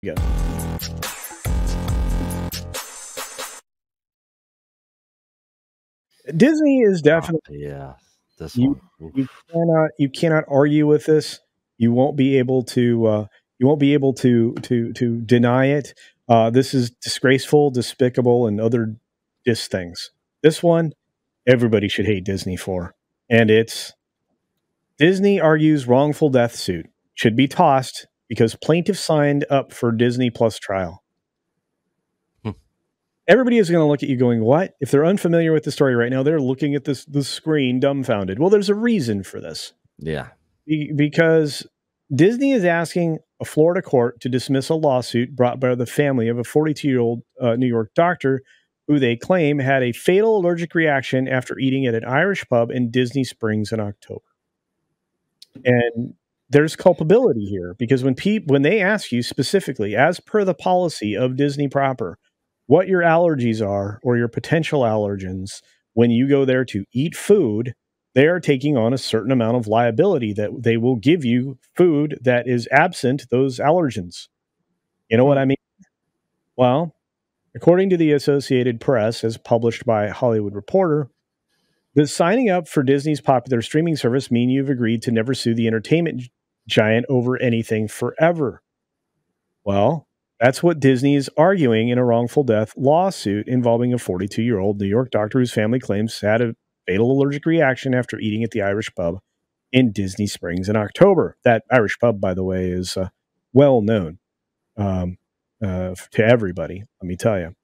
Go. Disney is definitely This you. one. You cannot argue with this. You won't be able to. You won't be able to deny it. This is disgraceful, despicable, and other things. This one, everybody should hate Disney for, and it's Disney argues wrongful death suit should be tossed because plaintiff signed up for Disney Plus trial. Everybody is going to look at you going, what? If they're unfamiliar with the story right now, they're looking at the screen dumbfounded. Well, there's a reason for this. Yeah. Because Disney is asking a Florida court to dismiss a lawsuit brought by the family of a 42-year-old New York doctor who they claim had a fatal allergic reaction after eating at an Irish pub in Disney Springs in October. And there's culpability here because when they ask you specifically, as per the policy of Disney proper, what your allergies are or your potential allergens when you go there to eat food, they are taking on a certain amount of liability that they will give you food that is absent those allergens. You know what I mean? Well, according to the Associated Press, as published by Hollywood Reporter, does signing up for Disney's popular streaming service mean you've agreed to never sue the entertainment giant over anything forever? Well, that's what Disney is arguing in a wrongful death lawsuit involving a 42-year-old New York doctor whose family claims had a fatal allergic reaction after eating at the Irish pub in Disney Springs in October. That Irish pub, by the way, is well known to everybody, let me tell you.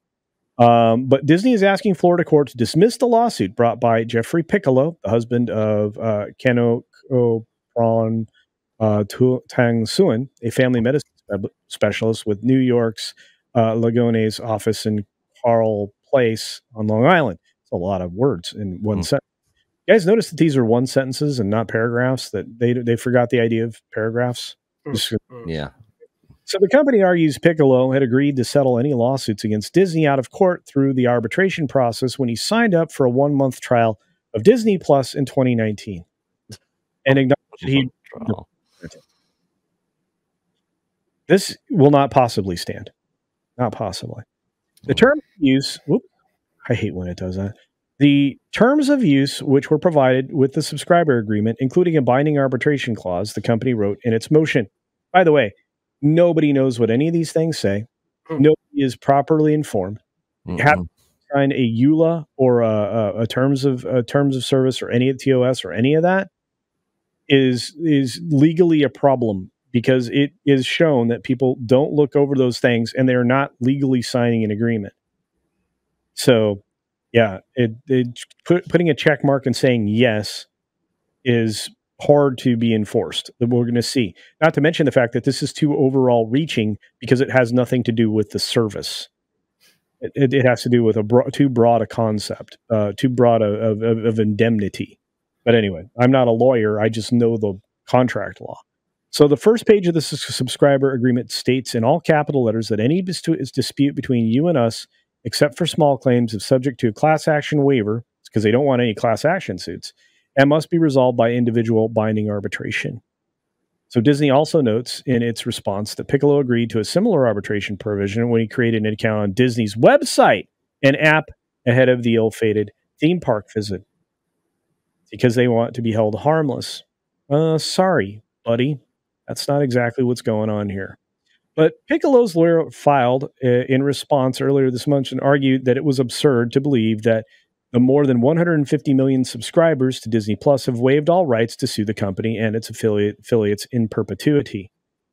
But Disney is asking Florida court to dismiss the lawsuit brought by Jeffrey Piccolo, the husband of Keno Pron Tang Suen, a family medicine specialist with New York's Lagones office in Carl Place on Long Island. It's a lot of words in one sentence. You guys notice that these are one sentences and not paragraphs, that they forgot the idea of paragraphs? Yeah. So the company argues Piccolo had agreed to settle any lawsuits against Disney out of court through the arbitration process when he signed up for a 1-month trial of Disney Plus in 2019 and acknowledged this will not possibly stand. Not possibly. The terms of use, I hate when it does that. The terms of use which were provided with the subscriber agreement, including a binding arbitration clause, the company wrote in its motion. By the way, nobody knows what any of these things say. Nobody is properly informed. You have to sign a EULA or a terms of service or any of TOS or any of that is legally a problem because it is shown that people don't look over those things and they're not legally signing an agreement. So, yeah, putting a check mark and saying yes is hard to be enforced. That we're going to see. Not to mention the fact that this is too overall reaching because it has nothing to do with the service. It has to do with too broad a concept, too broad of indemnity. But anyway, I'm not a lawyer. I just know the contract law. So the first page of the subscriber agreement states in all capital letters that any dispute between you and us, except for small claims, is subject to a class action waiver because they don't want any class action suits, and must be resolved by individual binding arbitration. So Disney also notes in its response that Piccolo agreed to a similar arbitration provision when he created an account on Disney's website and app ahead of the ill-fated theme park visit because they want to be held harmless. Sorry, buddy. That's not exactly what's going on here. But Piccolo's lawyer filed in response earlier this month and argued that it was absurd to believe that the more than 150 million subscribers to Disney Plus have waived all rights to sue the company and its affiliates in perpetuity,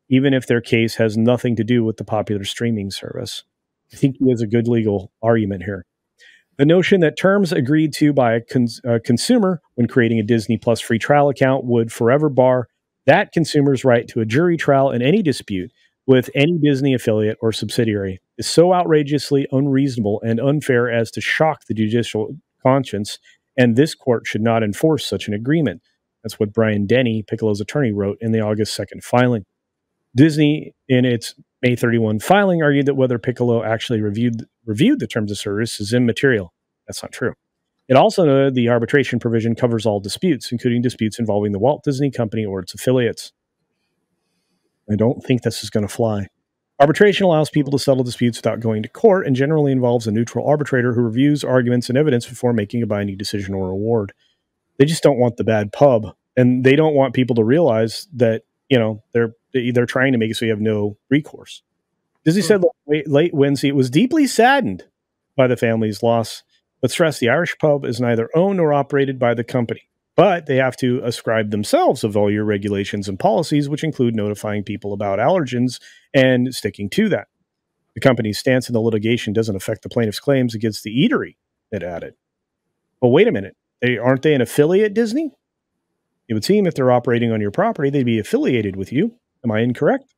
even if their case has nothing to do with the popular streaming service. I think he has a good legal argument here. The notion that terms agreed to by a consumer when creating a Disney Plus free trial account would forever bar that consumer's right to a jury trial in any dispute with any Disney affiliate or subsidiary is so outrageously unreasonable and unfair as to shock the judicial conscience, and this court should not enforce such an agreement. That's what Brian Denny, Piccolo's attorney, wrote in the August 2nd filing. Disney, in its May 31 filing, argued that whether Piccolo actually reviewed the terms of service is immaterial. That's not true. It also noted the arbitration provision covers all disputes, including disputes involving the Walt Disney Company or its affiliates. I don't think this is going to fly. Arbitration allows people to settle disputes without going to court and generally involves a neutral arbitrator who reviews arguments and evidence before making a binding decision or award. They just don't want the bad pub, and they don't want people to realize that, they're trying to make it so you have no recourse. Disney said late Wednesday it was deeply saddened by the family's loss, but stressed the Irish pub is neither owned nor operated by the company. But they have to ascribe themselves of all your regulations and policies, which include notifying people about allergens and sticking to that. The company's stance in the litigation doesn't affect the plaintiff's claims against the eatery, it added. But wait a minute. Aren't they an affiliate, Disney? It would seem if they're operating on your property, they'd be affiliated with you. Am I incorrect?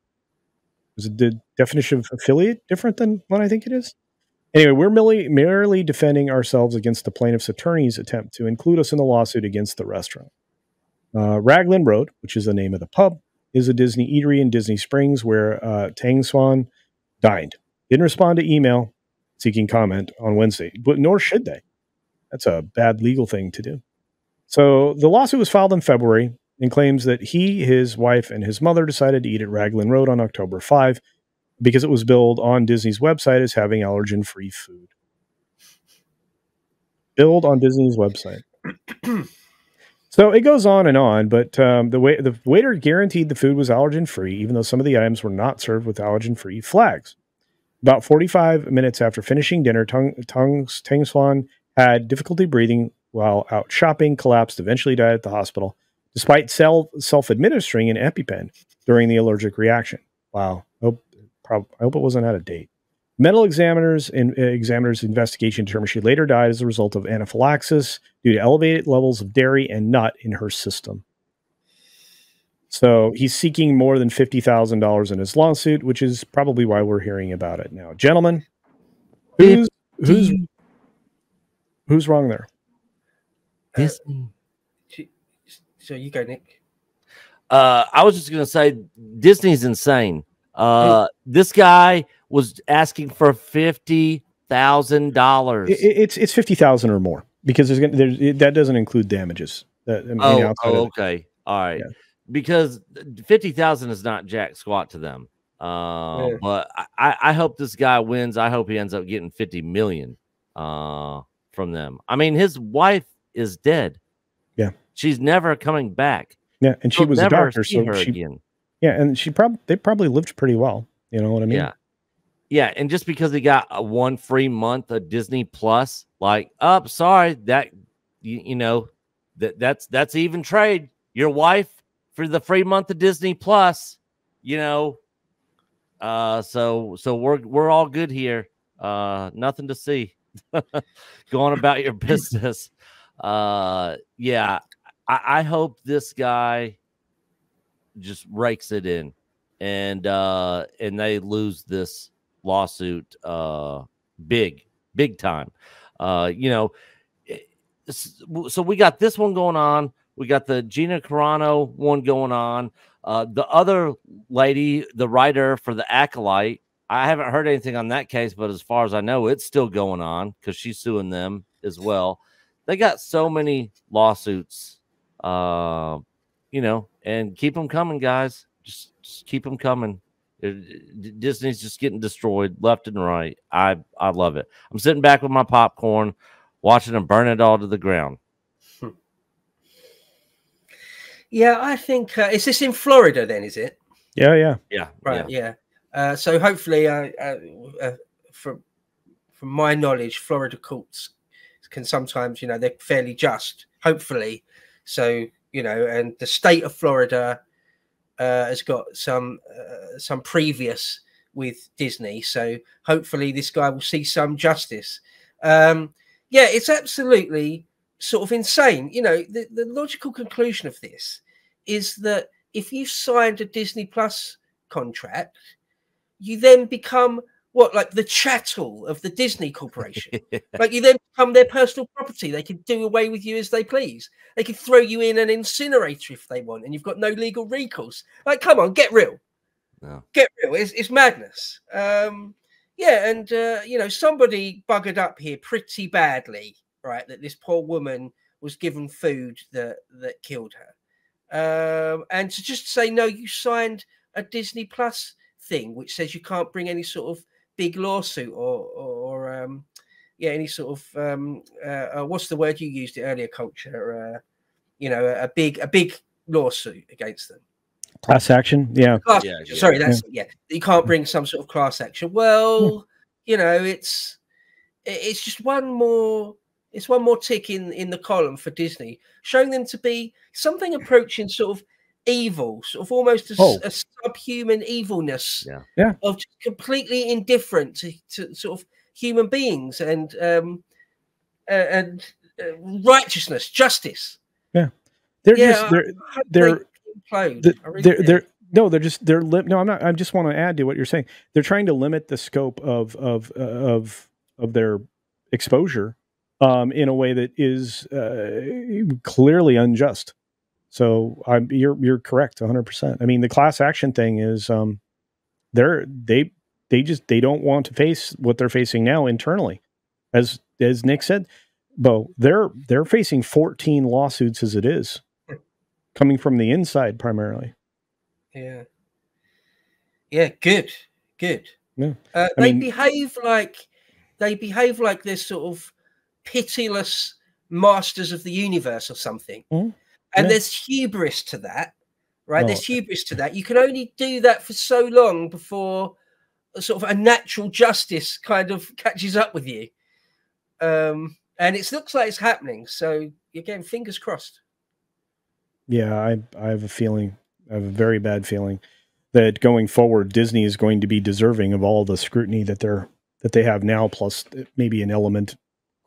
Is the definition of affiliate different than what I think it is? Anyway, we're merely defending ourselves against the plaintiff's attorney's attempt to include us in the lawsuit against the restaurant. Raglan Road, which is the name of the pub, is a Disney eatery in Disney Springs where Tang Swan dined. Didn't respond to email seeking comment on Wednesday, but nor should they. That's a bad legal thing to do. So the lawsuit was filed in February and claims that he, his wife, and his mother decided to eat at Raglan Road on October 5 because it was billed on Disney's website as having allergen-free food. Billed on Disney's website. So it goes on, but the waiter guaranteed the food was allergen-free, even though some of the items were not served with allergen-free flags. About 45 minutes after finishing dinner, Tang Swan had difficulty breathing while out shopping, collapsed, eventually died at the hospital, despite self-administering an EpiPen during the allergic reaction. Wow. I hope it wasn't out of date. Medical examiner's investigation determined she later died as a result of anaphylaxis due to elevated levels of dairy and nut in her system. So he's seeking more than $50,000 in his lawsuit, which is probably why we're hearing about it now. Gentlemen, who's wrong there? Disney. So you go, Nick. I was just going to say Disney's insane. This guy was asking for $50,000. It's $50,000 or more because that doesn't include damages. Okay, all right. Yeah. Because $50,000 is not jack squat to them. But I hope this guy wins. I hope he ends up getting $50 million from them. I mean, his wife is dead. Yeah, she's never coming back. Yeah, and she was a doctor, so again. Yeah, and they probably lived pretty well. You know what I mean? Yeah. And just because he got a 1 free month of Disney Plus, sorry, that that's even trade. Your wife for the free month of Disney Plus, so we're all good here. Nothing to see. Go on about your business. I hope this guy just rakes it in and they lose this lawsuit big time. So we got this one going on. We got the Gina Carano one going on. The other lady, the writer for The Acolyte, I haven't heard anything on that case, but as far as I know, it's still going on because she's suing them as well. They got so many lawsuits, and keep them coming, guys. Just keep them coming. Disney's just getting destroyed left and right. I love it. I'm sitting back with my popcorn, watching them burn it all to the ground. Yeah, I think is this in Florida then? Is it? Yeah. Right. Yeah. So hopefully, from my knowledge, Florida courts can sometimes, they're fairly just. Hopefully, so and the state of Florida has got some previous with Disney, so hopefully this guy will see some justice. It's absolutely sort of insane. The logical conclusion of this is that if you signed a Disney Plus contract, you then become like the chattel of the Disney Corporation. Like you then become their personal property. They can do away with you as they please. They can throw you in an incinerator if they want, and you've got no legal recourse. Like, come on, get real. No. Get real. It's madness. Somebody buggered up here pretty badly, right? That this poor woman was given food that killed her. And to just say, no, you signed a Disney Plus thing which says you can't bring any sort of big lawsuit or any sort of what's the word you used it earlier, culture? A big lawsuit against them. Class action, yeah. Sorry, that's you can't bring some sort of class action. Well, it's just one more. It's one more tick in the column for Disney, showing them to be something approaching sort of evil, sort of almost a subhuman evilness, of just completely indifferent to sort of human beings and righteousness, justice. Yeah, they're I just want to add to what you're saying. They're trying to limit the scope of their exposure in a way that is clearly unjust. So you're correct 100%. I mean, the class action thing is they don't want to face what they're facing now internally. As Nick said, Bo, they're facing 14 lawsuits as it is, coming from the inside primarily. Yeah. Good. Yeah. They behave like they're sort of pitiless masters of the universe or something. Mm-hmm. And there's hubris to that, right? There's hubris to that. You can only do that for so long before sort of a natural justice kind of catches up with you. And it looks like it's happening. So again, fingers crossed. Yeah, I have a feeling, I have a very bad feeling that going forward, Disney is going to be deserving of all the scrutiny that they have now, plus maybe an element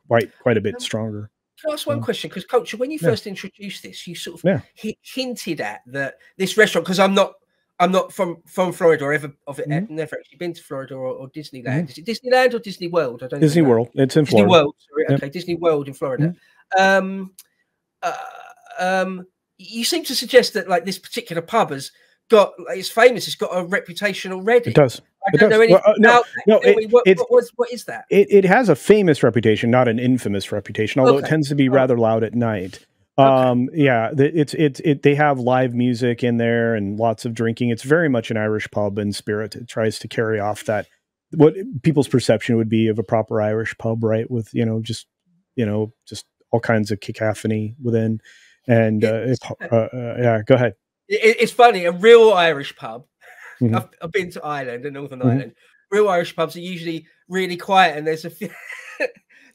quite a bit stronger. Can I ask one question? Because Culture, when you first introduced this, you sort of hinted at that this restaurant, because I'm not from Florida or never actually been to Florida or Disneyland. Is it Disneyland or Disney World? I don't know. Disney World. It's in Florida. Disney World. Sorry. Okay, Disney World in Florida. You seem to suggest that like this particular pub it's famous. It's got a reputation already. It does. I don't know anything about that. What is that? It has a famous reputation, not an infamous reputation, although it tends to be rather loud at night. They have live music in there and lots of drinking. It's very much an Irish pub in spirit. It tries to carry off that what people's perception would be of a proper Irish pub, right? With just all kinds of cacophony within. And go ahead. It's funny, a real Irish pub. I've been to Ireland and Northern Ireland. Real Irish pubs are usually really quiet, and there's a few,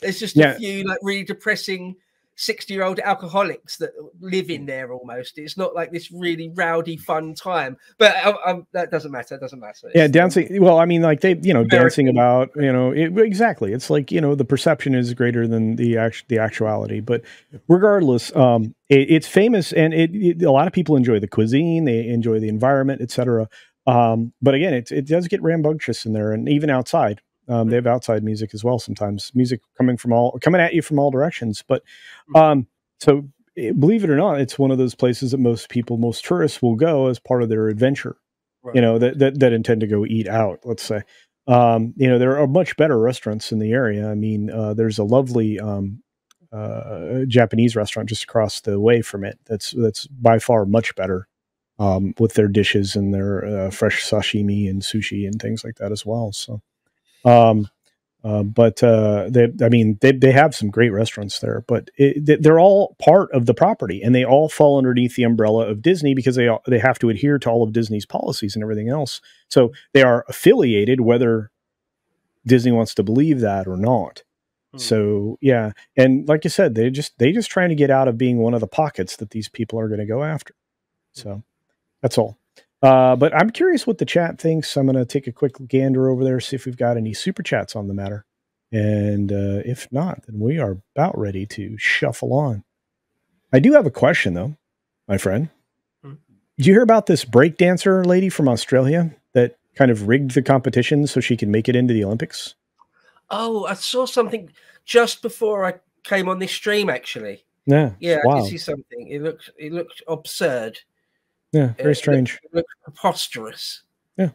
a few like really depressing 60-year-old alcoholics that live in there almost. It's not like this really rowdy, fun time. But that doesn't matter. It doesn't matter. Yeah, dancing. Well, I mean, like they, dancing about, exactly. It's like, the perception is greater than the actuality. But regardless, it's famous, and a lot of people enjoy the cuisine, they enjoy the environment, etc. But again, it does get rambunctious in there, and even outside. They have outside music as well. Sometimes music coming at you from all directions. But so believe it or not, it's one of those places that most tourists will go as part of their adventure. Right. That intend to go eat out. Let's say, there are much better restaurants in the area. I mean, there's a lovely Japanese restaurant just across the way from it. That's by far much better with their dishes and their fresh sashimi and sushi and things like that as well. So. They have some great restaurants there, but they're all part of the property, and they all fall underneath the umbrella of Disney because they have to adhere to all of Disney's policies and everything else. So they are affiliated, whether Disney wants to believe that or not. So yeah, and like you said, they just trying to get out of being one of the pockets that these people are going to go after. So that's all. But I'm curious what the chat thinks. I'm going to take a quick gander over there, see if we've got any super chats on the matter. And if not, then we are about ready to shuffle on. I do have a question, though, my friend. Did you hear about this breakdancer lady from Australia that kind of rigged the competition so she could make it into the Olympics? Oh, I saw something just before I came on this stream, actually. Yeah, I did see something. It looked absurd. Yeah, very strange. It looked preposterous. Yeah.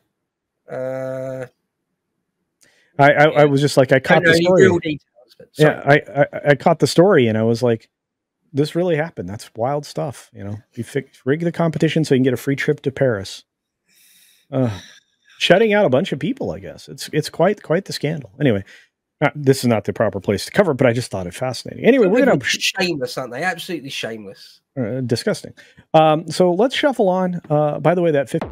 I was just like, I caught the story. Real details, but I caught the story, and I was like, this really happened. That's wild stuff. You rig the competition so you can get a free trip to Paris. shutting out a bunch of people. I guess it's quite the scandal. Anyway, this is not the proper place to cover, but I just thought it fascinating. Anyway, we're gonna shameless, aren't they? Absolutely shameless, disgusting. So let's shuffle on. By the way, that 50